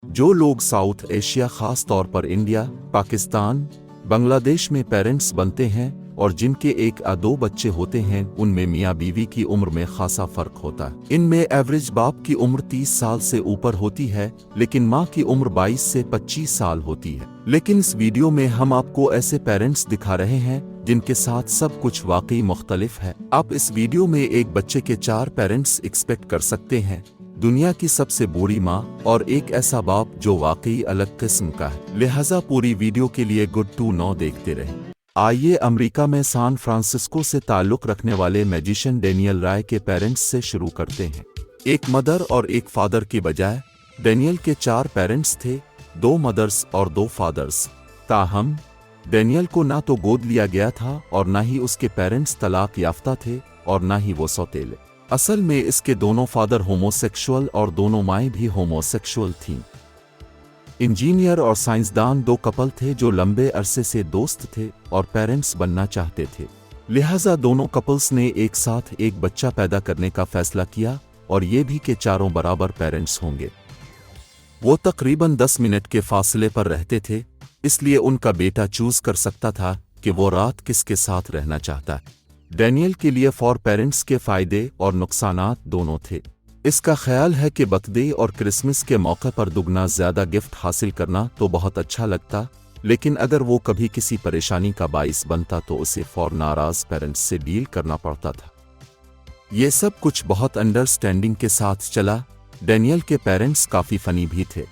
जो लोग south Asia खास तौर पर इंडिया, पाकिस्तान, बांग्लादेश में पेरेंट्स बनते हैं और जिनके एक या दो बच्चे होते हैं, उनमें मियाँ बीवी की उम्र में खासा फर्क होता है। इनमें एवरेज बाप की उम्र 30 साल से ऊपर होती है, लेकिन माँ की उम्र 22 से 25 साल होती है। लेकिन इस वीडियो में हम आपको ऐसे पेरेंट्स दिखा रहे हैं जिनके साथ सब कुछ वाकई मुख्तलिफ है। आप इस वीडियो में एक बच्चे के 4 पेरेंट्स एक्सपेक्ट कर सकते हैं, दुनिया की सबसे बुरी माँ और एक ऐसा बाप जो वाकई अलग किस्म का है। लिहाजा पूरी वीडियो के लिए गुड टू नो देखते रहें। आइए अमेरिका में सैन फ्रांसिस्को से ताल्लुक़ रखने वाले मैजिशियन डेनियल राय के पेरेंट्स से शुरू करते हैं। एक मदर और एक फादर की बजाय डेनियल के 4 पेरेंट्स थे, 2 मदर्स और 2 फादर्स। ताहम डेनियल को ना तो गोद लिया गया था और ना ही उसके पेरेंट्स तलाक याफ्ता थे और ना ही वो सौतेले। असल में इसके दोनों फादर होमोसेक्सुअल और दोनों माएँ भी होमोसेक्सुअल थीं। इंजीनियर और साइंसदान 2 कपल थे जो लंबे अरसे से दोस्त थे और पेरेंट्स बनना चाहते थे। लिहाजा दोनों कपल्स ने एक साथ एक बच्चा पैदा करने का फैसला किया और ये भी कि चारों बराबर पेरेंट्स होंगे। वो तकरीबन 10 मिनट के फासले पर रहते थे, इसलिए उनका बेटा चूज कर सकता था कि वो रात किसके साथ रहना चाहता है। डेनियल के लिए फॉर पेरेंट्स के फायदे और नुकसानात दोनों थे। इसका ख्याल है कि बर्थडे और क्रिसमस के मौके पर दुगना ज्यादा गिफ्ट हासिल करना तो बहुत अच्छा लगता, लेकिन अगर वो कभी किसी परेशानी का बाइस बनता तो उसे फॉर नाराज पेरेंट्स से डील करना पड़ता था। ये सब कुछ बहुत अंडरस्टैंडिंग के साथ चला। डेनियल के पेरेंट्स काफी फनी भी थे।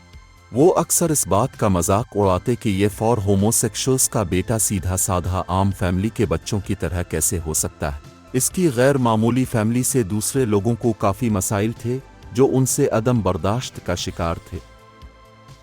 वो अक्सर इस बात का मजाक उड़ाते कि ये फॉर होमोसेक्सुअल्स का बेटा सीधा साधा आम फैमिली के बच्चों की तरह कैसे हो सकता है। इसकी गैर मामूली फैमिली से दूसरे लोगों को काफ़ी मसाइल थे जो उनसे अदम बर्दाश्त का शिकार थे।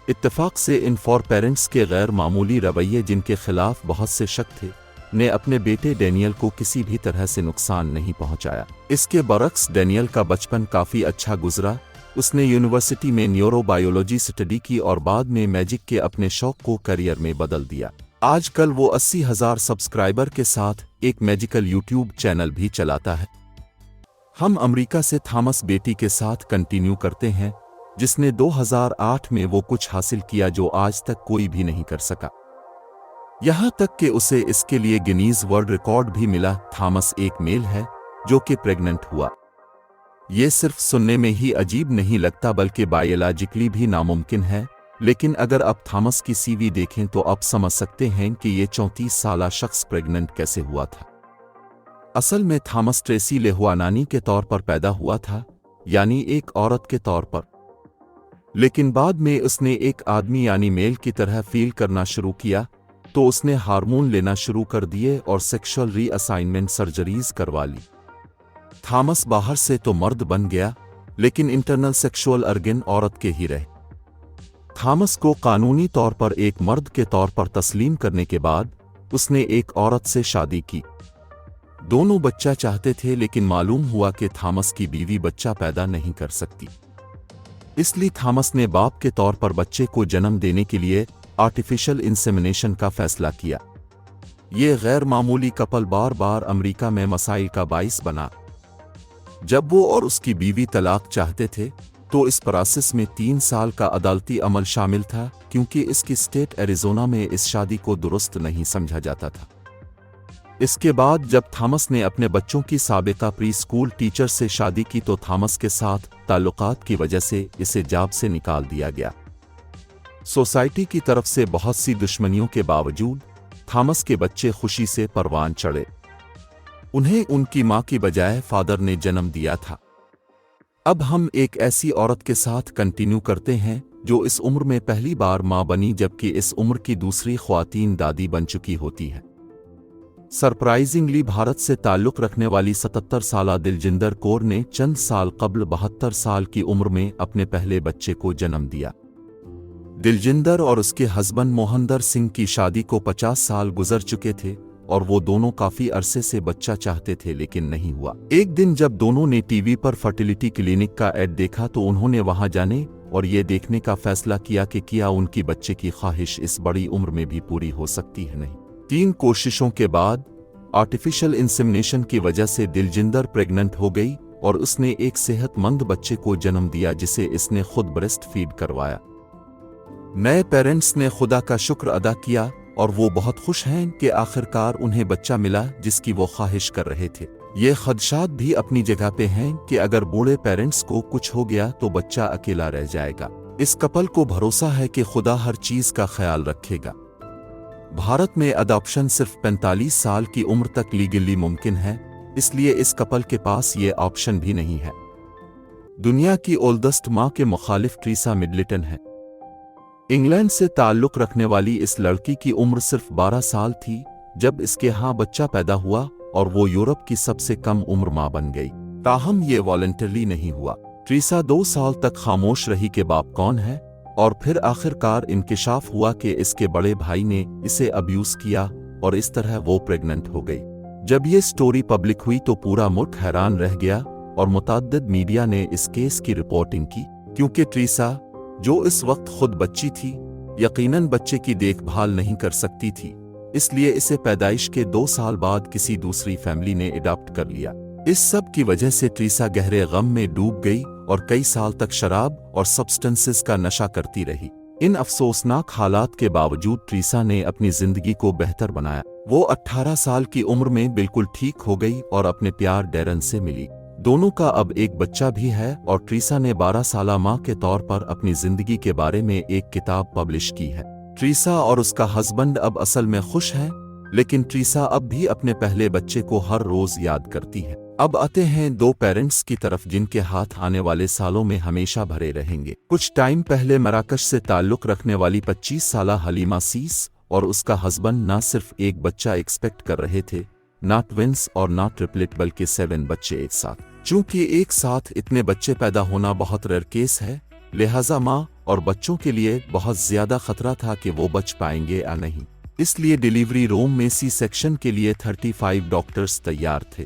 इत्तेफाक से इन फॉर पेरेंट्स के गैर मामूली रवैये, जिनके खिलाफ बहुत से शक थे, ने अपने बेटे डेनियल को किसी भी तरह से नुकसान नहीं पहुंचाया। इसके बरक्स डेनियल का बचपन काफ़ी अच्छा गुजरा। उसने यूनिवर्सिटी में न्यूरोबायोलॉजी स्टडी की और बाद में मैजिक के अपने शौक को करियर में बदल दिया। आजकल वो 80,000 सब्सक्राइबर के साथ एक मैजिकल यूट्यूब चैनल भी चलाता है। हम अमेरिका से थॉमस बेटी के साथ कंटिन्यू करते हैं, जिसने 2008 में वो कुछ हासिल किया जो आज तक कोई भी नहीं कर सका। यहां तक कि उसे इसके लिए गिनीज वर्ल्ड रिकॉर्ड भी मिला। थॉमस एक मेल है जो कि प्रेग्नेंट हुआ। ये सिर्फ सुनने में ही अजीब नहीं लगता बल्कि बायोलॉजिकली भी नामुमकिन है, लेकिन अगर आप थॉमस की सीवी देखें तो आप समझ सकते हैं कि ये 34 साला शख्स प्रेग्नेंट कैसे हुआ था। असल में थॉमस ट्रेसी लेहुआनानी के तौर पर पैदा हुआ था, यानी एक औरत के तौर पर, लेकिन बाद में उसने एक आदमी यानी मेल की तरह फील करना शुरू किया तो उसने हार्मोन लेना शुरू कर दिए और सेक्सुअल रीअसाइनमेंट सर्जरीज करवा ली। थॉमस बाहर से तो मर्द बन गया, लेकिन इंटरनल सेक्सुअल अर्गन औरत के ही रहे। थॉमस को कानूनी तौर पर एक मर्द के तौर पर तस्लीम करने के बाद उसने एक औरत से शादी की। दोनों बच्चा चाहते थे, लेकिन मालूम हुआ कि थॉमस की बीवी बच्चा पैदा नहीं कर सकती। इसलिए थॉमस ने बाप के तौर पर बच्चे को जन्म देने के लिए आर्टिफिशियल इंसेमिनेशन का फैसला किया। ये गैर मामूली कपल बार बार अमेरिका में मसाइल का बाइस बना। जब वो और उसकी बीवी तलाक चाहते थे तो इस प्रोसेस में 3 साल का अदालती अमल शामिल था, क्योंकि इसकी स्टेट एरिज़ोना में इस शादी को दुरुस्त नहीं समझा जाता था। इसके बाद जब थॉमस ने अपने बच्चों की साबिका प्री स्कूल टीचर से शादी की तो थॉमस के साथ ताल्लुकात की वजह से इसे जॉब से निकाल दिया गया। सोसाइटी की तरफ से बहुत सी दुश्मनियों के बावजूद थॉमस के बच्चे खुशी से परवान चढ़े। उन्हें उनकी मां की बजाय फादर ने जन्म दिया था। अब हम एक ऐसी औरत के साथ कंटिन्यू करते हैं जो इस उम्र में पहली बार मां बनी, जबकि इस उम्र की दूसरी ख्वातीन दादी बन चुकी होती है। सरप्राइजिंगली भारत से ताल्लुक़ रखने वाली 77 साला दिलजिंदर कौर ने चंद साल कबल 72 साल की उम्र में अपने पहले बच्चे को जन्म दिया। दिलजिंदर और उसके हस्बैंड मोहंदर सिंह की शादी को 50 साल गुजर चुके थे और वो दोनों काफी अरसे से बच्चा चाहते थे, लेकिन नहीं हुआ। एक दिन जब दोनों ने टीवी पर फर्टिलिटी क्लिनिक का ऐड देखा तो उन्होंने वहां जाने और ये देखने का फैसला किया कि क्या उनकी बच्चे की ख्वाहिश इस बड़ी उम्र में भी पूरी हो सकती है नहीं। 3 कोशिशों के बाद आर्टिफिशियल इंसेमिनेशन की वजह से दिलजिंदर प्रेग्नेंट हो गई और उसने एक सेहतमंद बच्चे को जन्म दिया जिसे इसने खुद ब्रेस्ट फीड करवाया। नए पेरेंट्स ने खुदा का शुक्र अदा किया और वो बहुत खुश हैं कि आखिरकार उन्हें बच्चा मिला जिसकी वो ख्वाहिश कर रहे थे। ये खदशात भी अपनी जगह पे हैं कि अगर बूढ़े पेरेंट्स को कुछ हो गया तो बच्चा अकेला रह जाएगा। इस कपल को भरोसा है कि खुदा हर चीज का ख्याल रखेगा। भारत में अडॉप्शन सिर्फ 45 साल की उम्र तक लीगली मुमकिन है, इसलिए इस कपल के पास ये ऑप्शन भी नहीं है। दुनिया की ओल्डेस्ट मां के मुखालिफ ट्रीसा मिडलटन है। इंग्लैंड से ताल्लुक रखने वाली इस लड़की की उम्र सिर्फ 12 साल थी जब इसके यहाँ बच्चा पैदा हुआ और वो यूरोप की सबसे कम उम्र मां बन गई। ताहम ये वॉलंटरली नहीं हुआ। ट्रीसा 2 साल तक खामोश रही कि बाप कौन है, और फिर आखिरकार इंकिशाफ हुआ कि इसके बड़े भाई ने इसे अब्यूज किया और इस तरह वो प्रेग्नेंट हो गई। जब ये स्टोरी पब्लिक हुई तो पूरा मुल्क हैरान रह गया और मुतअद्दिद मीडिया ने इस केस की रिपोर्टिंग की, क्योंकि ट्रीसा जो इस वक्त खुद बच्ची थी यकीनन बच्चे की देखभाल नहीं कर सकती थी, इसलिए इसे पैदाइश के 2 साल बाद किसी दूसरी फैमिली ने अडॉप्ट कर लिया। इस सब की वजह से ट्रीसा गहरे गम में डूब गई और कई साल तक शराब और सब्सटेंसेस का नशा करती रही। इन अफसोसनाक हालात के बावजूद ट्रीसा ने अपनी जिंदगी को बेहतर बनाया। वो 18 साल की उम्र में बिल्कुल ठीक हो गई और अपने प्यार डैरन से मिली। दोनों का अब एक बच्चा भी है और ट्रीसा ने 12 साला मां के तौर पर अपनी जिंदगी के बारे में एक किताब पब्लिश की है। ट्रीसा और उसका हस्बैंड अब असल में खुश हैं, लेकिन ट्रीसा अब भी अपने पहले बच्चे को हर रोज याद करती है। अब आते हैं 2 पेरेंट्स की तरफ जिनके हाथ आने वाले सालों में हमेशा भरे रहेंगे। कुछ टाइम पहले मराकश से ताल्लुक रखने वाली 25 साला हलीमा सीस और उसका हस्बैंड ना सिर्फ एक बच्चा एक्सपेक्ट कर रहे थे, ना ट्विंस और ना ट्रिपलेट, बल्कि 7 बच्चे एक साथ। चूंकि एक साथ इतने बच्चे पैदा होना बहुत रेयर केस है, लिहाजा माँ और बच्चों के लिए बहुत ज्यादा खतरा था कि वो बच पाएंगे या नहीं। इसलिए डिलीवरी रूम में सी सेक्शन के लिए 35 डॉक्टर्स तैयार थे।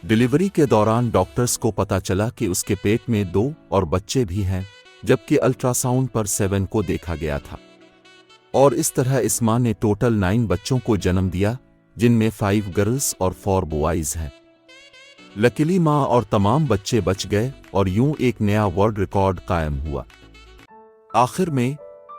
डिलीवरी के दौरान डॉक्टर्स को पता चला कि उसके पेट में 2 और बच्चे भी हैं, जबकि अल्ट्रासाउंड पर 7 को देखा गया था। और इस तरह इस मां ने टोटल 9 बच्चों को जन्म दिया, जिनमें 5 गर्ल्स और 4 बॉयज हैं। लकीली मां और तमाम बच्चे बच गए और यूं एक नया वर्ल्ड रिकॉर्ड कायम हुआ। आखिर में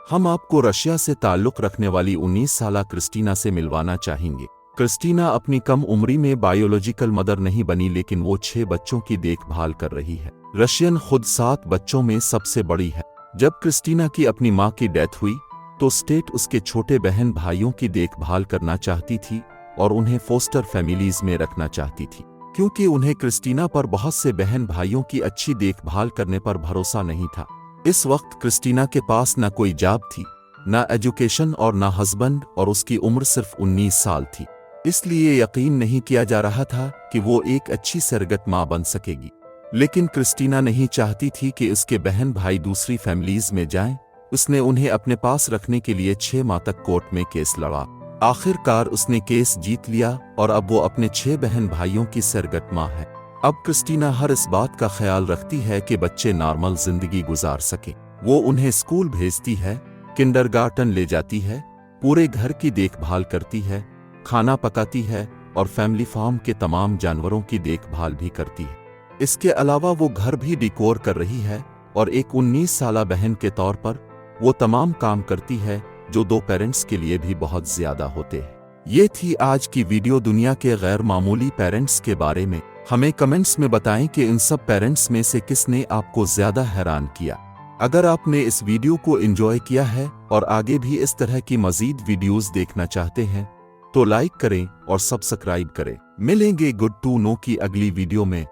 हम आपको रशिया से ताल्लुक रखने वाली 19 साला क्रिस्टीना से मिलवाना चाहेंगे। क्रिस्टीना अपनी कम उम्री में बायोलॉजिकल मदर नहीं बनी, लेकिन वो 6 बच्चों की देखभाल कर रही है। रशियन खुद 7 बच्चों में सबसे बड़ी है। जब क्रिस्टीना की अपनी मां की डेथ हुई तो स्टेट उसके छोटे बहन भाइयों की देखभाल करना चाहती थी और उन्हें फोस्टर फैमिलीज में रखना चाहती थी, क्योंकि उन्हें क्रिस्टीना पर बहुत से बहन भाइयों की अच्छी देखभाल करने पर भरोसा नहीं था। इस वक्त क्रिस्टीना के पास न कोई जॉब थी, न एजुकेशन और न हस्बैंड, और उसकी उम्र सिर्फ 19 साल थी। इसलिए यकीन नहीं किया जा रहा था कि वो एक अच्छी सरगत मां बन सकेगी। लेकिन क्रिस्टीना नहीं चाहती थी कि उसके बहन भाई दूसरी फैमिलीज में जाएं। उसने उन्हें अपने पास रखने के लिए 6 माह तक कोर्ट में केस लड़ा। आखिरकार उसने केस जीत लिया और अब वो अपने 6 बहन भाइयों की सरगत मां है। अब क्रिस्टीना हर इस बात का ख्याल रखती है कि बच्चे नॉर्मल जिंदगी गुजार सके। वो उन्हें स्कूल भेजती है, किंडरगार्टन ले जाती है, पूरे घर की देखभाल करती है, खाना पकाती है और फैमिली फार्म के तमाम जानवरों की देखभाल भी करती है। इसके अलावा वो घर भी डिकोर कर रही है और एक 19 साला बहन के तौर पर वो तमाम काम करती है जो 2 पेरेंट्स के लिए भी बहुत ज्यादा होते हैं। ये थी आज की वीडियो दुनिया के गैर मामूली पेरेंट्स के बारे में। हमें कमेंट्स में बताएं कि इन सब पेरेंट्स में से किसने आपको ज्यादा हैरान किया। अगर आपने इस वीडियो को एंजॉय किया है और आगे भी इस तरह की मजीद वीडियोस देखना चाहते हैं तो लाइक करें और सब्सक्राइब करें। मिलेंगे गुड टू नो की अगली वीडियो में।